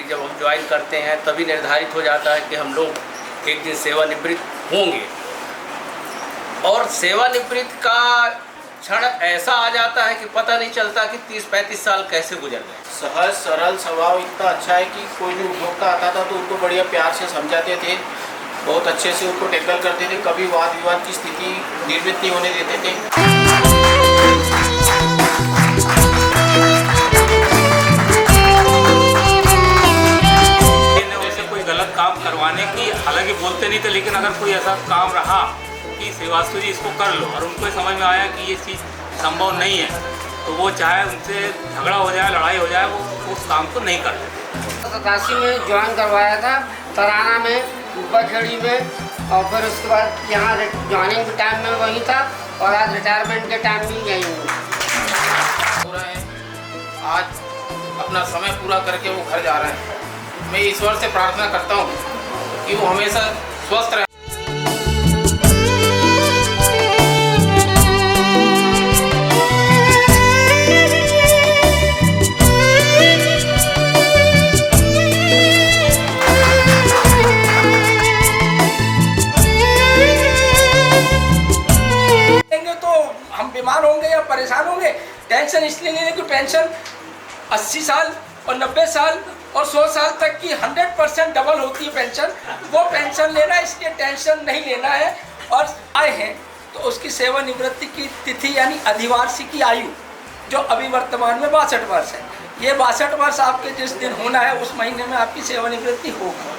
जब हम ज्वाइन करते हैं तभी निर्धारित हो जाता है कि हम लोग एक दिन सेवानिवृत्त होंगे, और सेवानिवृत्त का क्षण ऐसा आ जाता है कि पता नहीं चलता कि 30-35 साल कैसे गुजर गए। सहज सरल स्वभाव इतना अच्छा है कि कोई भी उपभोक्ता आता था तो उनको बढ़िया प्यार से समझाते थे, बहुत अच्छे से उनको टैकल करते थे, कभी वाद विवाद की स्थिति निर्मित नहीं होने देते थे। वैसे कोई गलत काम करवाने की हालांकि बोलते नहीं थे, लेकिन अगर कोई ऐसा काम रहा कि श्रीवास्तव जी इसको कर लो और उनको समझ में आया कि ये चीज़ संभव नहीं है, तो वो चाहे उनसे झगड़ा हो जाए, लड़ाई हो जाए, वो उस काम को नहीं करते। 87 में ज्वाइन करवाया था, तराना में, ऊपरखेड़ी में, और फिर उसके बाद यहाँ ज्वाइनिंग के टाइम में वहीं था और आज रिटायरमेंट के टाइम भी यहीं हूँ। पूरा है, आज अपना समय पूरा करके वो घर जा रहे हैं। मैं ईश्वर से प्रार्थना करता हूँ कि वो हमेशा स्वस्थ रहे। बीमार होंगे या परेशान होंगे, टेंशन इसलिए नहीं है कि पेंशन 80 साल और 90 साल और 100 साल तक की 100% डबल होती है पेंशन, वो पेंशन लेना है, इसलिए टेंशन नहीं लेना है। और आए हैं तो उसकी सेवानिवृत्ति की तिथि यानी अधिवार्षिकी आयु जो अभी वर्तमान में 62 वर्ष है, ये 62 वर्ष आपके जिस दिन होना है उस महीने में आपकी सेवानिवृत्ति होगी।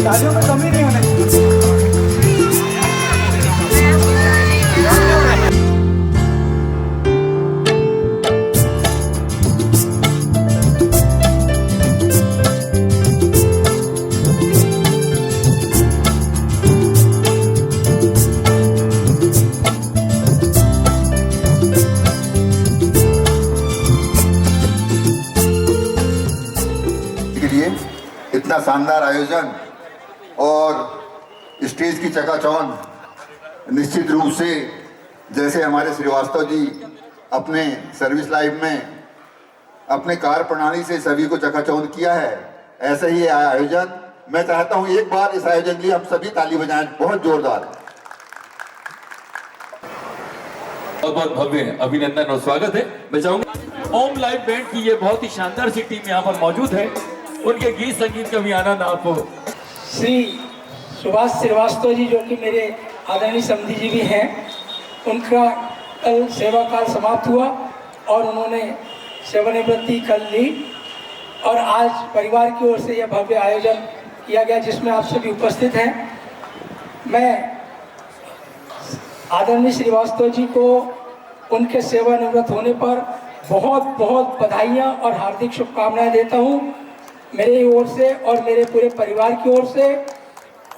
शादियों में कमी नहीं होने चाहिए। इतना शानदार आयोजन और स्टेज की चकाचौंध निश्चित रूप से जैसे हमारे श्रीवास्तव जी अपने सर्विस लाइफ में अपने कार्य प्रणाली से सभी को चकाचौंध किया है, ऐसा ही आयोजन मैं चाहता हूं एक बार इस आयोजन के लिए हम सभी ताली बजाएं बहुत जोरदार। बहुत बहुत भव्य अभिनंदन और स्वागत है। मैं चाहूंगा ओम लाइव बैंड की ये बहुत ही शानदार सी टीम यहाँ पर मौजूद है, उनके गीत संगीत का भी आनंद आपको। श्री सुभाष श्रीवास्तव जी जो कि मेरे आदरणीय समधी जी भी हैं, उनका कल सेवा काल समाप्त हुआ और उन्होंने सेवानिवृत्ति कल ली और आज परिवार की ओर से यह भव्य आयोजन किया गया जिसमें आप सभी उपस्थित हैं। मैं आदरणीय श्रीवास्तव जी को उनके सेवानिवृत्त होने पर बहुत बहुत बधाइयाँ और हार्दिक शुभकामनाएं देता हूँ मेरी ओर से और मेरे पूरे परिवार की ओर से,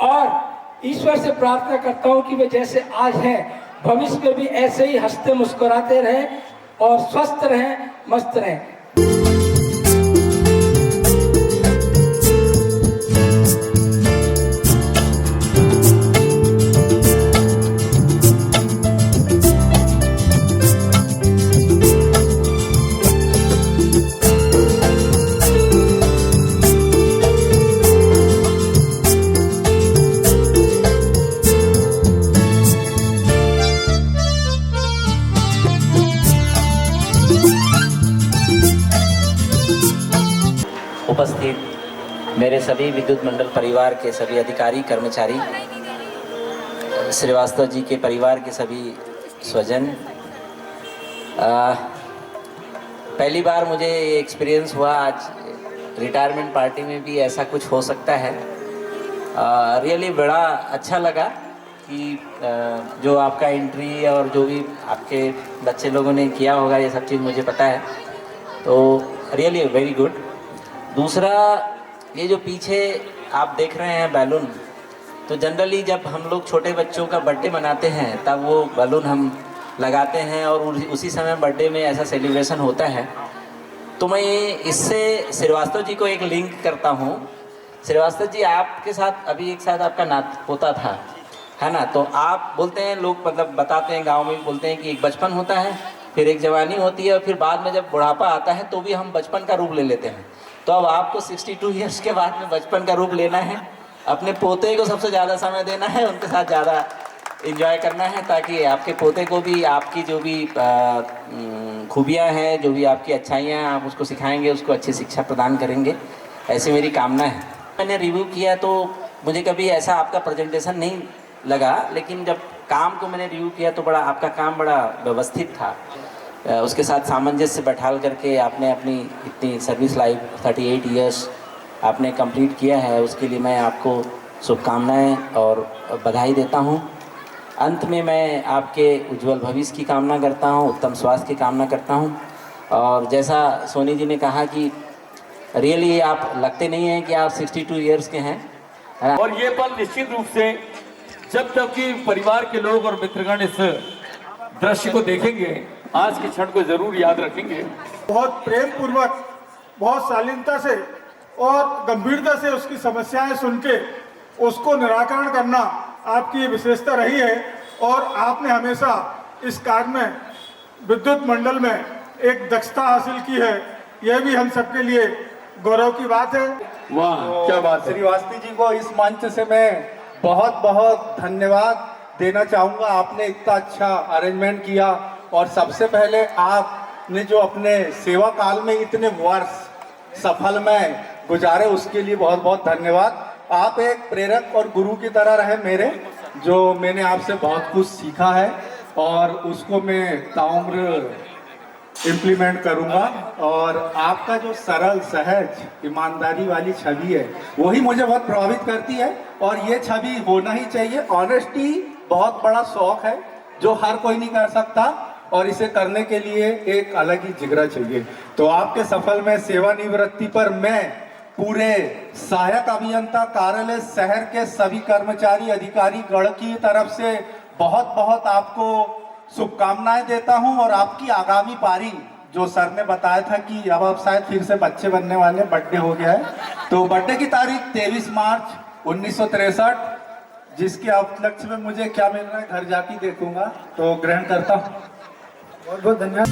और ईश्वर से प्रार्थना करता हूँ कि वे जैसे आज हैं भविष्य में भी ऐसे ही हंसते मुस्कुराते रहें और स्वस्थ रहें, मस्त रहें। उपस्थित मेरे सभी विद्युत मंडल परिवार के सभी अधिकारी कर्मचारी, श्रीवास्तव जी के परिवार के सभी स्वजन, पहली बार मुझे ये एक्सपीरियंस हुआ आज रिटायरमेंट पार्टी में भी ऐसा कुछ हो सकता है। रियली बड़ा अच्छा लगा कि जो आपका एंट्री और जो भी आपके बच्चे लोगों ने किया होगा ये सब चीज़ मुझे पता है, तो रियली वेरी गुड। दूसरा, ये जो पीछे आप देख रहे हैं बैलून, तो जनरली जब हम लोग छोटे बच्चों का बर्थडे मनाते हैं तब वो बैलून हम लगाते हैं और उसी समय बर्थडे में ऐसा सेलिब्रेशन होता है। तो मैं इससे श्रीवास्तव जी को एक लिंक करता हूँ। श्रीवास्तव जी आपके साथ अभी एक साथ आपका नात पोता था, है ना? तो आप बोलते हैं, लोग मतलब बताते हैं, गाँव में भी बोलते हैं कि एक बचपन होता है, फिर एक जवानी होती है और फिर बाद में जब बुढ़ापा आता है तो भी हम बचपन का रूप ले लेते हैं। तो अब आपको 62 ईयर्स के बाद में बचपन का रूप लेना है, अपने पोते को सबसे ज़्यादा समय देना है, उनके साथ ज़्यादा एंजॉय करना है, ताकि आपके पोते को भी आपकी जो भी खूबियाँ हैं, जो भी आपकी अच्छाइयाँ हैं, आप उसको सिखाएंगे, उसको अच्छी शिक्षा प्रदान करेंगे, ऐसी मेरी कामना है। मैंने रिव्यू किया तो मुझे कभी ऐसा आपका प्रेजेंटेशन नहीं लगा, लेकिन जब काम को मैंने रिव्यू किया तो बड़ा आपका काम बड़ा व्यवस्थित था। उसके साथ सामंजस्य बैठाल करके आपने अपनी इतनी सर्विस लाइफ 38 इयर्स आपने कंप्लीट किया है, उसके लिए मैं आपको शुभकामनाएं और बधाई देता हूं। अंत में मैं आपके उज्जवल भविष्य की कामना करता हूं, उत्तम स्वास्थ्य की कामना करता हूं। और जैसा सोनी जी ने कहा कि रियली आप लगते नहीं हैं कि आप 62 इयर्स के हैं, और ये पल निश्चित रूप से जब तक कि परिवार के लोग और मित्रगण इस दृश्य को देखेंगे, आज के क्षण को जरूर याद रखेंगे। बहुत प्रेम पूर्वक, बहुत शालीनता से और गंभीरता से उसकी समस्याएं सुन के उसको निराकरण करना आपकी विशेषता रही है, और आपने हमेशा इस कार्य में विद्युत मंडल में एक दक्षता हासिल की है। यह भी हम सबके लिए गौरव की बात है। वाह, क्या बात है। श्रीवास्तव जी को इस मंच से मैं बहुत बहुत धन्यवाद देना चाहूँगा। आपने इतना अच्छा अरेंजमेंट किया, और सबसे पहले आपने जो अपने सेवा काल में इतने वर्ष सफल में गुजारे, उसके लिए बहुत बहुत धन्यवाद। आप एक प्रेरक और गुरु की तरह रहे मेरे, जो मैंने आपसे बहुत कुछ सीखा है और उसको मैं ताउम्र इम्प्लीमेंट करूँगा। और आपका जो सरल, सहज, ईमानदारी वाली छवि है वही मुझे बहुत प्रभावित करती है, और ये छवि होना ही चाहिए। ऑनेस्टी बहुत बड़ा शौक है जो हर कोई नहीं कर सकता, और इसे करने के लिए एक अलग ही जिगरा चाहिए। तो आपके सफल में सेवानिवृत्ति पर मैं पूरे सहायक अभियंता कार्यालय शहर के सभी कर्मचारी अधिकारी गण की तरफ से बहुत बहुत आपको शुभकामनाएं देता हूं। और आपकी आगामी पारी, जो सर ने बताया था कि अब आप शायद फिर से बच्चे बनने वाले, बर्थडे हो गया है, तो बर्थडे की तारीख 23 मार्च 1963, जिसके उपलक्ष्य में मुझे क्या मिल रहा है घर जाके देखूंगा, तो ग्रहण करता हूँ। बहुत बहुत धन्यवाद।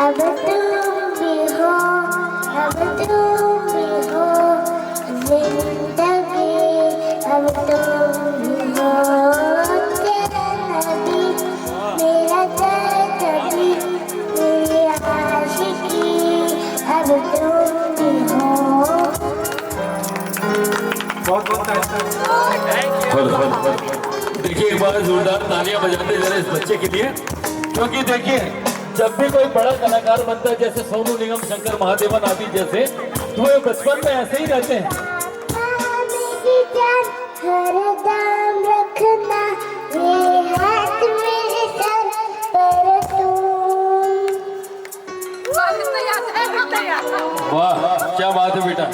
अब तुम भी हो, अब तुम भी हो जिंदगी, अब तुम भी हो तेरा नबी, मेरा कभी मेरी आशिकी, अब तुम भी हो। बहुत बहुत देखिए एक बार जोरदार तालियां बजाते जरा इस बच्चे के लिए, क्योंकि देखिए जब भी कोई बड़ा कलाकार बनता है जैसे सोनू निगम, शंकर महादेवन आदि जैसे, तो वे बचपन में ऐसे ही रहते हैं। हर दाम रखना ये हाथ मेरे सर पर तुम। वाह क्या बात है बेटा,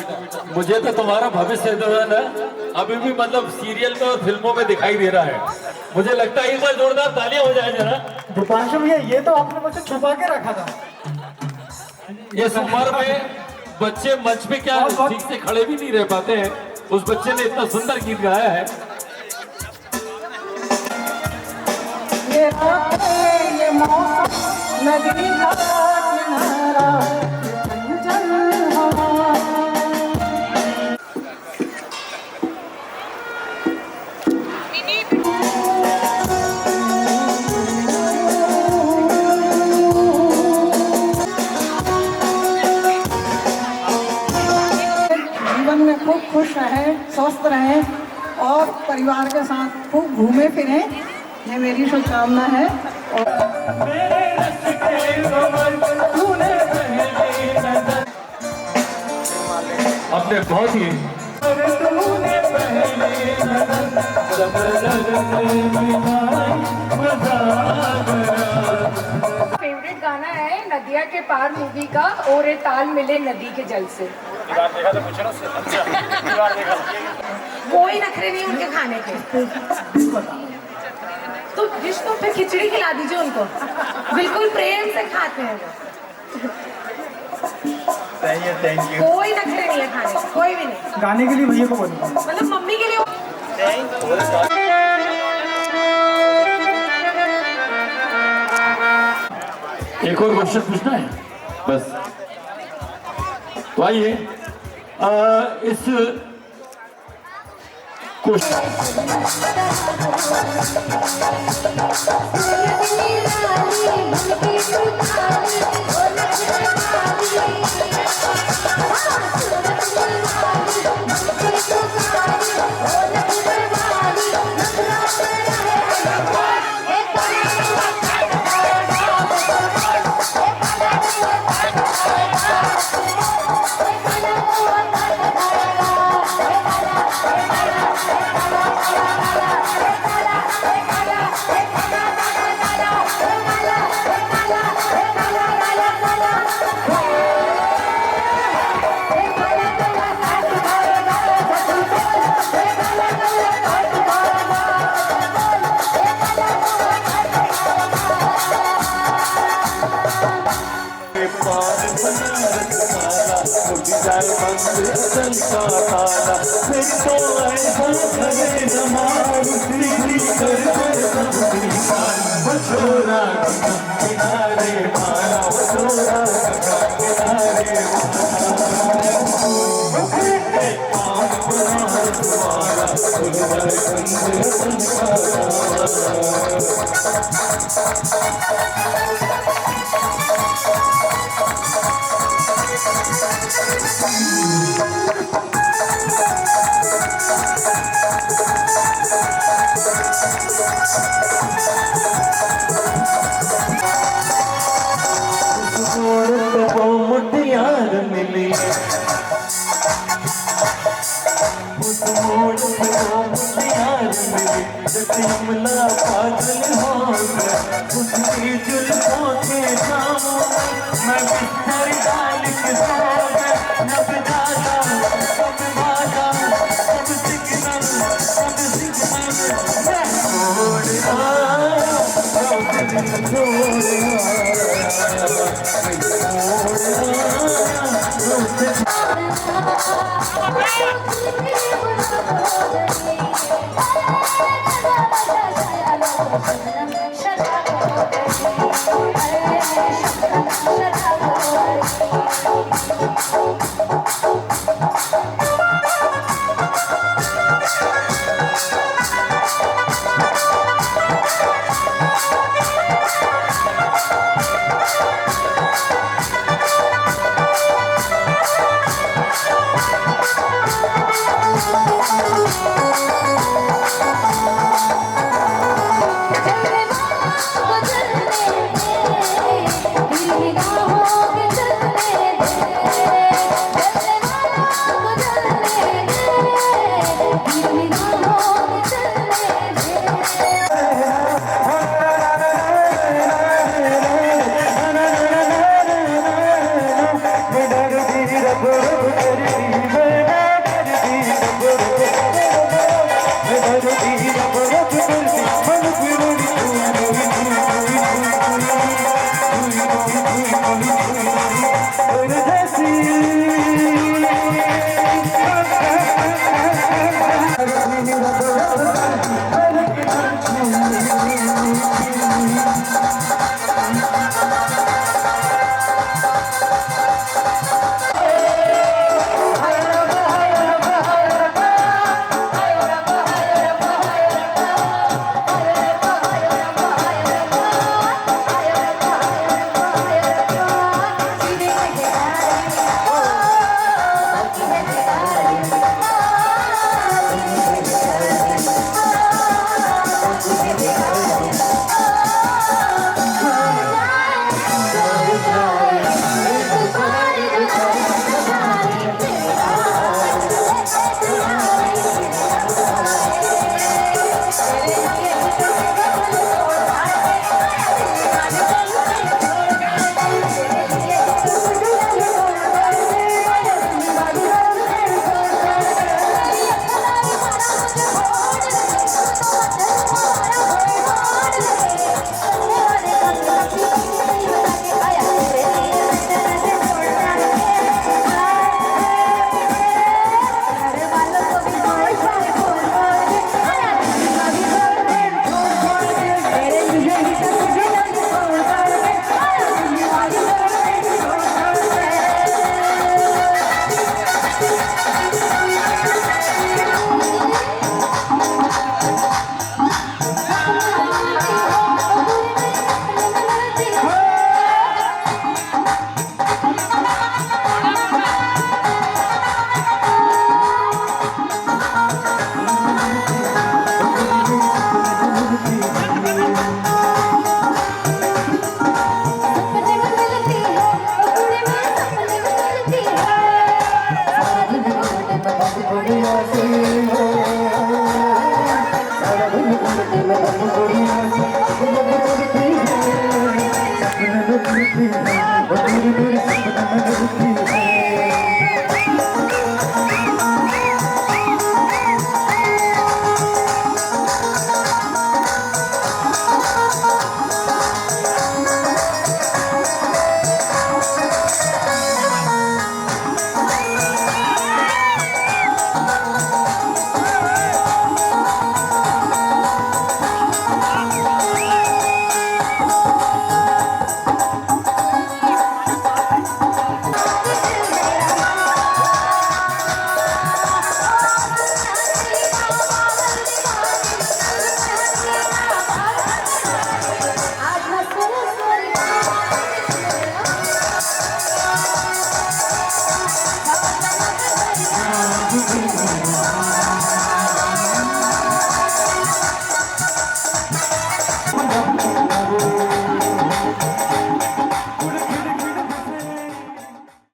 मुझे तो तुम्हारा भविष्य जो है ना अभी भी मतलब सीरियल में और फिल्मों में दिखाई दे रहा है। मुझे लगता है एक बार जोरदार तालियां हो जाए जरा। दीपांशु भैया ये तो आपने मुझे छुपा के रखा था। ये उम्र में बच्चे मंच पे क्या ठीक से खड़े भी नहीं रह पाते हैं, उस बच्चे ने इतना सुंदर गीत गाया है। ये मौसम नदी का किनारा चंचल हवा। जीवन में खूब खुश रहे, स्वस्थ रहे और परिवार के साथ खूब घूमे फिरे, ये मेरी शुभकामना है। अपने बहुत ही फेवरेट गाना है नदिया के पार मूवी का, और ताल मिले नदी के जल से। कोई नखरे नहीं उनके खाने के, तो रिश्तों पे खिचड़ी खिला दीजिए उनको, बिल्कुल प्रेम से खाते हैं वो। Thank you. कोई नखरे नहीं है खाने, कोई भी नहीं। गाने के लिए भैया को बोलूँगा, मतलब मम्मी के लिए। एक और क्वेश्चन पूछना है बस, तो आइए इस असल का ताला फिर तो ऐसा करे जमाल तेरी कर सबकी वो छोरा किनारे मारा वो छोरा किनारे मुठियार मिली उस मोड़ पे वो मुठियार मिली जमला पागल हो गया उसकी जुल्फों के जामों मैं बिस्तर डाल के सो गया नब डाला सब वादा सब सिग्नल मैं Thank you.